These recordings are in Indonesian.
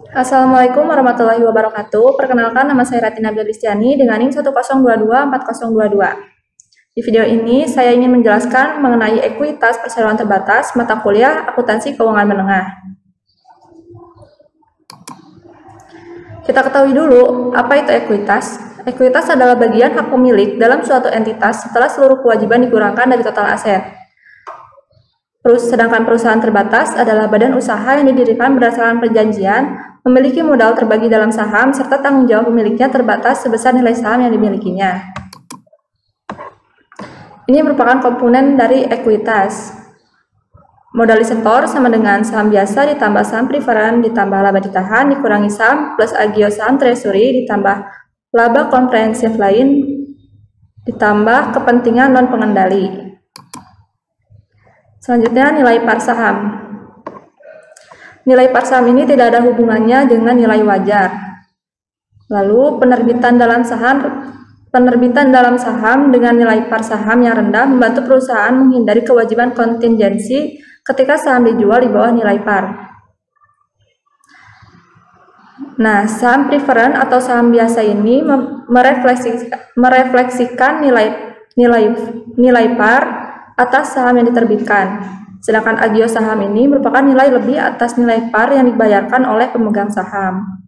Assalamualaikum warahmatullahi wabarakatuh. Perkenalkan, nama saya Ratina Bilistiani dengan NIM 102240022. Di video ini, saya ingin menjelaskan mengenai ekuitas perseroan terbatas mata kuliah akuntansi keuangan menengah. Kita ketahui dulu, apa itu ekuitas? Ekuitas adalah bagian hak pemilik dalam suatu entitas setelah seluruh kewajiban dikurangkan dari total aset. Sedangkan perusahaan terbatas adalah badan usaha yang didirikan berdasarkan perjanjian, memiliki modal terbagi dalam saham, serta tanggung jawab pemiliknya terbatas sebesar nilai saham yang dimilikinya. Ini merupakan komponen dari ekuitas. Modalisator sama dengan saham biasa ditambah saham preferen ditambah laba ditahan dikurangi saham plus agio saham treasury ditambah laba komprehensif lain ditambah kepentingan non pengendali. Selanjutnya, nilai par saham. Nilai par saham ini tidak ada hubungannya dengan nilai wajar. Lalu, penerbitan dalam saham dengan nilai par saham yang rendah membantu perusahaan menghindari kewajiban kontingensi ketika saham dijual di bawah nilai par. Nah, saham preferen atau saham biasa ini merefleksikan nilai par atas saham yang diterbitkan. Sedangkan agio saham ini merupakan nilai lebih atas nilai par yang dibayarkan oleh pemegang saham.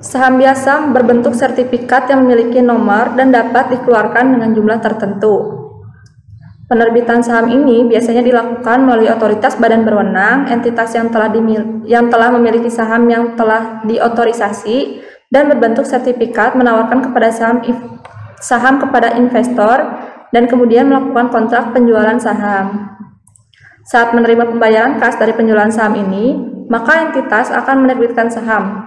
Saham biasa berbentuk sertifikat yang memiliki nomor dan dapat dikeluarkan dengan jumlah tertentu. Penerbitan saham ini biasanya dilakukan melalui otoritas badan berwenang, entitas yang telah memiliki saham yang telah diotorisasi, dan berbentuk sertifikat menawarkan kepada saham kepada investor dan kemudian melakukan kontrak penjualan saham. Saat menerima pembayaran kas dari penjualan saham ini, maka entitas akan menerbitkan saham.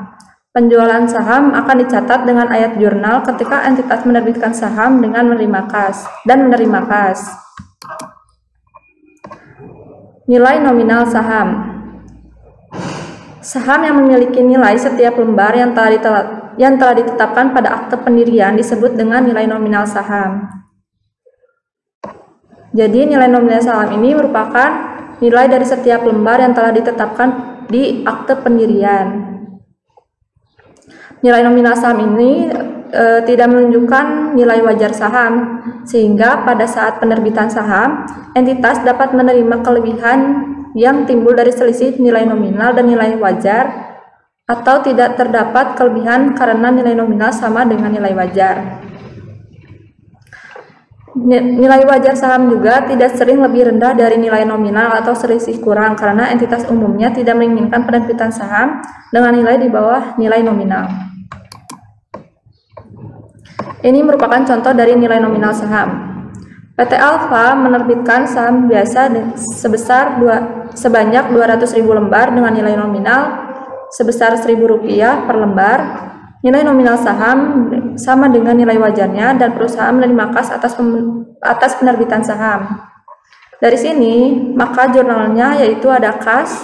Penjualan saham akan dicatat dengan ayat jurnal ketika entitas menerbitkan saham dengan menerima kas dan menerima kas. Nilai nominal saham. Saham yang memiliki nilai setiap lembar yang telah ditetapkan pada akte pendirian disebut dengan nilai nominal saham. Jadi, nilai nominal saham ini merupakan nilai dari setiap lembar yang telah ditetapkan di akte pendirian. Nilai nominal saham ini tidak menunjukkan nilai wajar saham, sehingga pada saat penerbitan saham, entitas dapat menerima kelebihan yang timbul dari selisih nilai nominal dan nilai wajar, atau tidak terdapat kelebihan karena nilai nominal sama dengan nilai wajar. Nilai wajar saham juga tidak sering lebih rendah dari nilai nominal atau selisih kurang karena entitas umumnya tidak menginginkan penerbitan saham dengan nilai di bawah nilai nominal. Ini merupakan contoh dari nilai nominal saham. PT Alfa menerbitkan saham biasa sebanyak 200.000 lembar dengan nilai nominal sebesar Rp1.000 per lembar. Nilai nominal saham sama dengan nilai wajarnya dan perusahaan menerima kas atas penerbitan saham. Dari sini, maka jurnalnya yaitu ada kas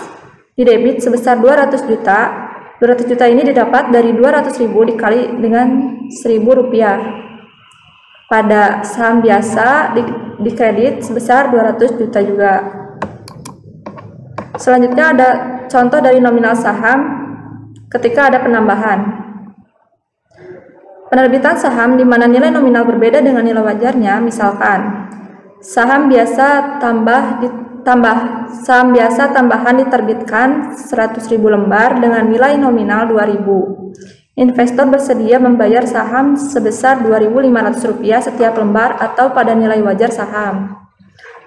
di debit sebesar 200 juta. 200 juta ini didapat dari 200.000 dikali dengan Rp1.000. Pada saham biasa di kredit sebesar 200 juta juga. Selanjutnya ada contoh dari nominal saham ketika ada penambahan. Penerbitan saham di mana nilai nominal berbeda dengan nilai wajarnya, misalkan saham biasa tambahan diterbitkan 100.000 lembar dengan nilai nominal 2.000. Investor bersedia membayar saham sebesar Rp2.500 setiap lembar atau pada nilai wajar saham.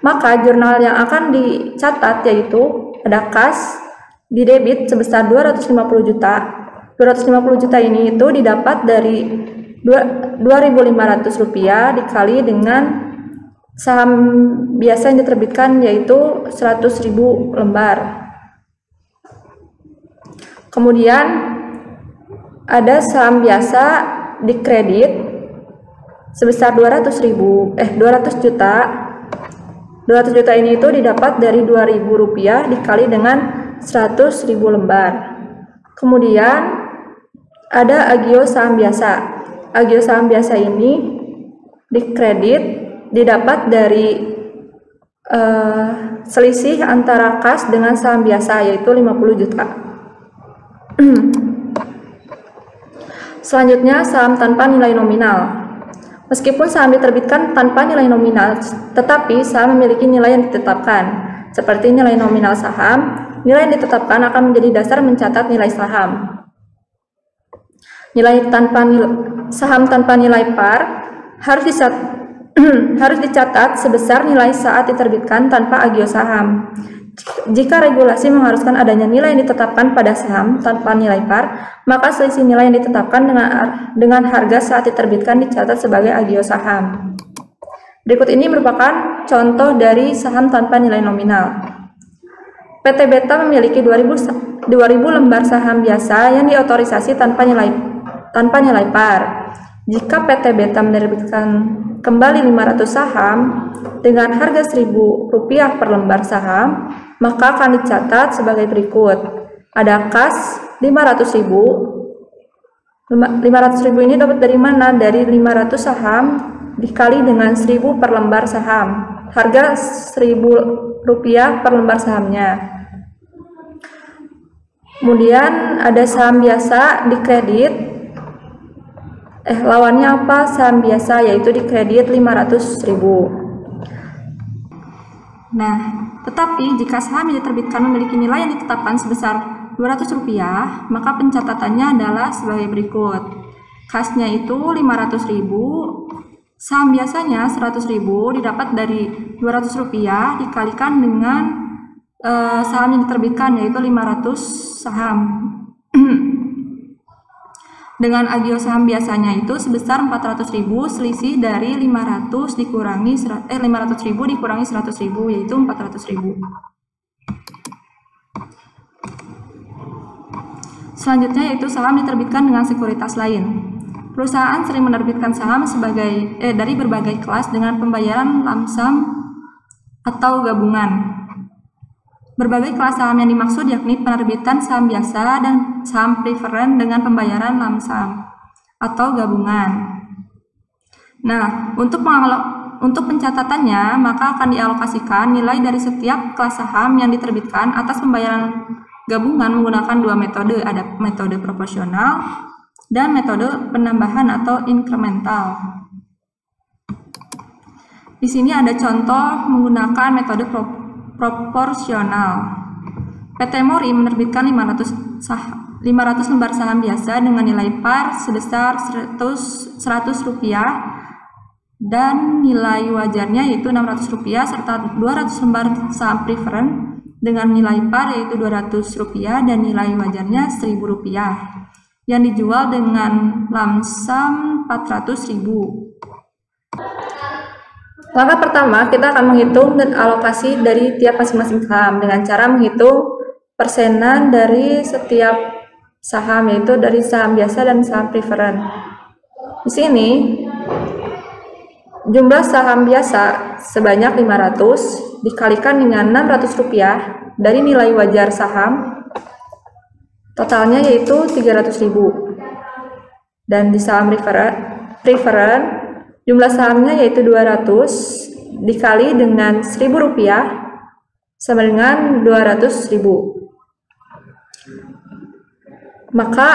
Maka jurnal yang akan dicatat yaitu ada kas di debit sebesar 250 juta. 250 juta ini itu didapat dari Rp2.500 dikali dengan saham biasa yang diterbitkan yaitu 100.000 lembar. Kemudian ada saham biasa di kredit sebesar 200 juta. 200 juta ini itu didapat dari Rp2.000 dikali dengan 100.000 lembar. Kemudian ada agio saham biasa. Agio saham biasa ini di kredit didapat dari selisih antara kas dengan saham biasa, yaitu 50 juta. Selanjutnya, saham tanpa nilai nominal. Meskipun saham diterbitkan tanpa nilai nominal, tetapi saham memiliki nilai yang ditetapkan. Seperti nilai nominal saham, nilai yang ditetapkan akan menjadi dasar mencatat nilai saham. Saham tanpa nilai par harus dicatat sebesar nilai saat diterbitkan tanpa agio saham. Jika regulasi mengharuskan adanya nilai yang ditetapkan pada saham tanpa nilai par, maka selisih nilai yang ditetapkan dengan harga saat diterbitkan dicatat sebagai agio saham. Berikut ini merupakan contoh dari saham tanpa nilai nominal. PT Beta memiliki 2000 lembar saham biasa yang diotorisasi tanpa nilai par. Jika PT Beta menerbitkan kembali 500 saham dengan harga Rp1.000 per lembar saham, maka akan dicatat sebagai berikut. Ada kas 500.000. 500.000 ini dapat dari mana? Dari 500 saham dikali dengan 1.000 per lembar saham. Harga Rp1.000 per lembar sahamnya. Kemudian ada saham biasa dikredit. Lawannya apa? Saham biasa, yaitu dikredit 500.000. Nah, tetapi jika saham yang diterbitkan memiliki nilai yang ditetapkan sebesar Rp200, maka pencatatannya adalah sebagai berikut. Kasnya itu 500.000, saham biasanya 100.000 didapat dari Rp200 dikalikan dengan saham yang diterbitkan, yaitu 500 saham. Dengan agio saham biasanya itu sebesar 400.000, selisih dari 500.000 dikurangi 100.000 yaitu 400.000. Selanjutnya yaitu saham diterbitkan dengan sekuritas lain. Perusahaan sering menerbitkan saham dari berbagai kelas dengan pembayaran lamsam atau gabungan. Berbagai kelas saham yang dimaksud yakni penerbitan saham biasa dan saham preferen dengan pembayaran lamsam atau gabungan. Nah, untuk pencatatannya, maka akan dialokasikan nilai dari setiap kelas saham yang diterbitkan atas pembayaran gabungan menggunakan dua metode, ada metode proporsional dan metode penambahan atau incremental. Di sini ada contoh menggunakan metode proporsional. PT Mori menerbitkan 500 lembar saham biasa dengan nilai par sebesar Rp100 dan nilai wajarnya yaitu Rp600 serta 200 lembar saham preferen dengan nilai par yaitu Rp200 dan nilai wajarnya Rp1.000 yang dijual dengan lamsam Rp400.000. Langkah pertama, kita akan menghitung dan alokasi dari tiap masing-masing saham dengan cara menghitung persenan dari setiap saham, yaitu dari saham biasa dan saham preferen. Di sini, jumlah saham biasa sebanyak 500 dikalikan dengan Rp600 dari nilai wajar saham, totalnya yaitu Rp300.000. Dan di saham preferen, jumlah sahamnya yaitu 200 dikali dengan Rp1.000 sama dengan 200.000. Maka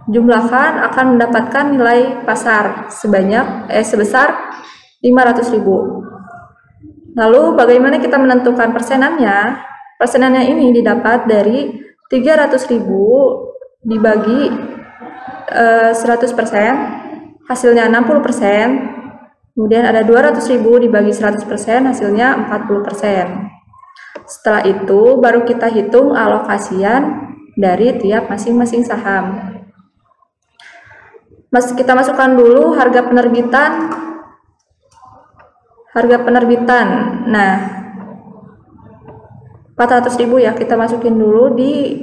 jumlahkan akan mendapatkan nilai pasar sebesar 500.000. Lalu bagaimana kita menentukan persenannya? Persenannya ini didapat dari 300.000 dibagi 100%. Hasilnya 60%, kemudian ada 200.000 dibagi 100%, hasilnya 40%. Setelah itu, baru kita hitung alokasian dari tiap masing-masing saham. Kita masukkan dulu harga penerbitan. Nah, 400.000 ya, kita masukin dulu di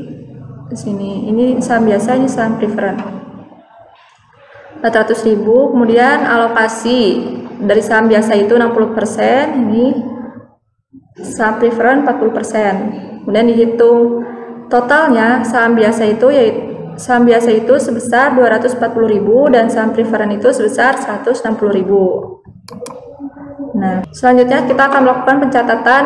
sini. Ini saham biasa, ini saham preferen. 400.000, kemudian alokasi dari saham biasa itu 60%, ini saham preferen 40%. Kemudian dihitung totalnya saham biasa itu sebesar 240.000 dan saham preferen itu sebesar 160.000. Nah, selanjutnya kita akan melakukan pencatatan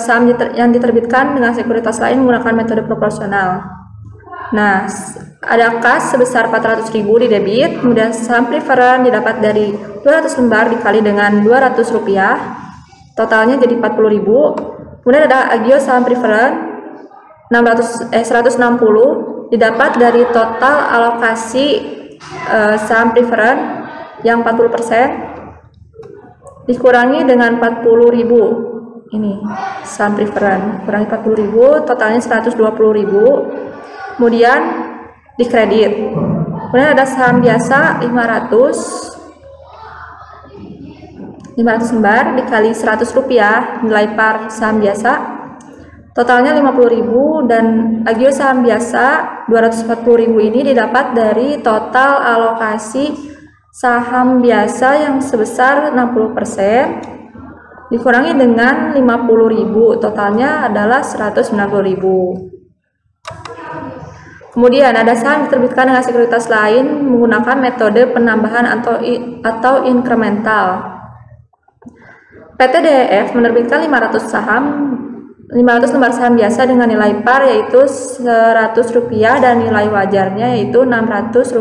saham yang diterbitkan dengan sekuritas lain menggunakan metode proporsional. Nah, ada kas sebesar 400.000 di debit, kemudian saham preferred didapat dari 200 lembar dikali dengan Rp200, totalnya jadi 40.000. Kemudian ada agio saham preferred 160 didapat dari total alokasi saham preferred yang 40% dikurangi dengan 40.000. Ini saham preferred kurangi 40.000, totalnya 120.000. Kemudian dikredit. Kemudian ada saham biasa 500 lembar dikali Rp100 nilai par saham biasa, totalnya 50.000, dan agio saham biasa 240.000 ini didapat dari total alokasi saham biasa yang sebesar 60% dikurangi dengan 50.000, totalnya adalah 190.000. Kemudian ada saham diterbitkan dengan sekuritas lain menggunakan metode penambahan atau incremental. PT DEF menerbitkan 500 lembar saham biasa dengan nilai par yaitu Rp100 dan nilai wajarnya yaitu Rp600,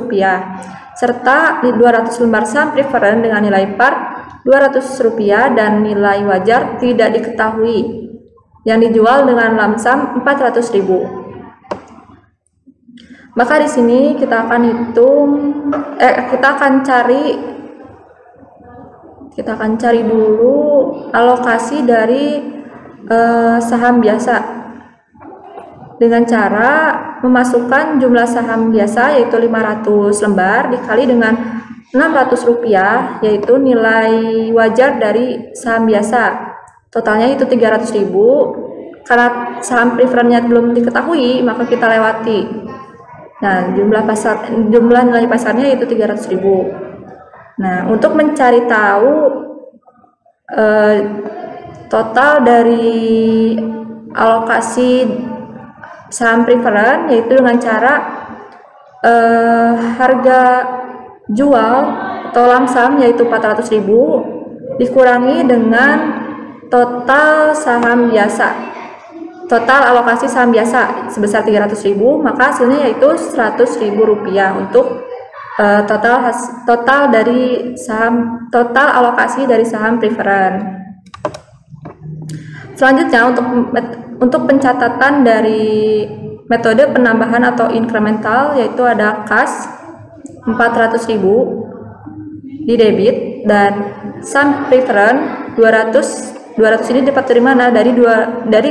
serta 200 lembar saham preferred dengan nilai par Rp200 dan nilai wajar tidak diketahui yang dijual dengan lamsam 400.000. Maka di sini kita akan hitung, kita akan cari dulu alokasi dari saham biasa dengan cara memasukkan jumlah saham biasa yaitu 500 lembar dikali dengan Rp600 yaitu nilai wajar dari saham biasa, totalnya itu 300.000. Karena saham preferrednya belum diketahui maka kita lewati. Nah, jumlah nilai pasarnya itu 300.000. Nah, untuk mencari tahu total dari alokasi saham preferred yaitu dengan cara harga jual atau lamsam yaitu 400.000 dikurangi dengan total saham biasa. Total alokasi saham biasa sebesar 300.000, maka hasilnya yaitu Rp100.000 untuk total alokasi dari saham preferred. Selanjutnya untuk pencatatan dari metode penambahan atau incremental yaitu ada kas 400.000 di debit dan saham preferred 200 ini dapat dari mana? Dari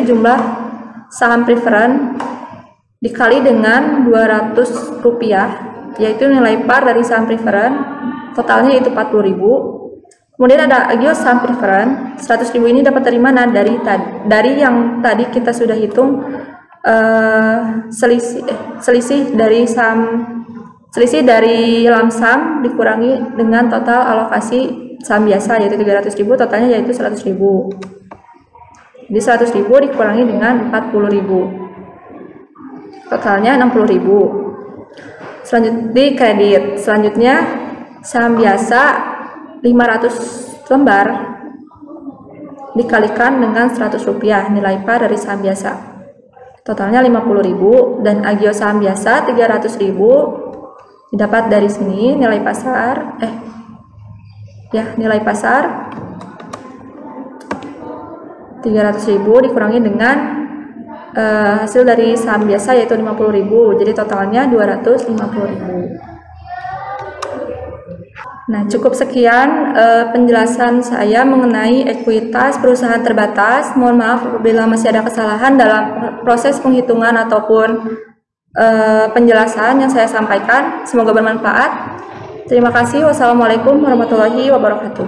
jumlah saham preferred dikali dengan Rp200 yaitu nilai par dari saham preferred, totalnya itu 40.000. Kemudian ada agio saham preferred 100.000 ini dapat dari mana? Dari yang tadi kita sudah hitung selisih dari lamsam dikurangi dengan total alokasi saham biasa yaitu 300.000, totalnya yaitu 100.000. Jadi 100.000 dikurangi dengan 40.000, totalnya 60.000. Selanjutnya di kredit. Selanjutnya saham biasa 500 lembar dikalikan dengan Rp100 nilai par dari saham biasa, totalnya 50.000, dan agio saham biasa 300.000 didapat dari sini nilai pasar nilai pasar 300.000 dikurangi dengan hasil dari saham biasa yaitu 50.000, jadi totalnya 250.000. Nah, cukup sekian penjelasan saya mengenai ekuitas perusahaan terbatas. Mohon maaf apabila masih ada kesalahan dalam proses penghitungan ataupun penjelasan yang saya sampaikan. Semoga bermanfaat. Terima kasih. Wassalamualaikum warahmatullahi wabarakatuh.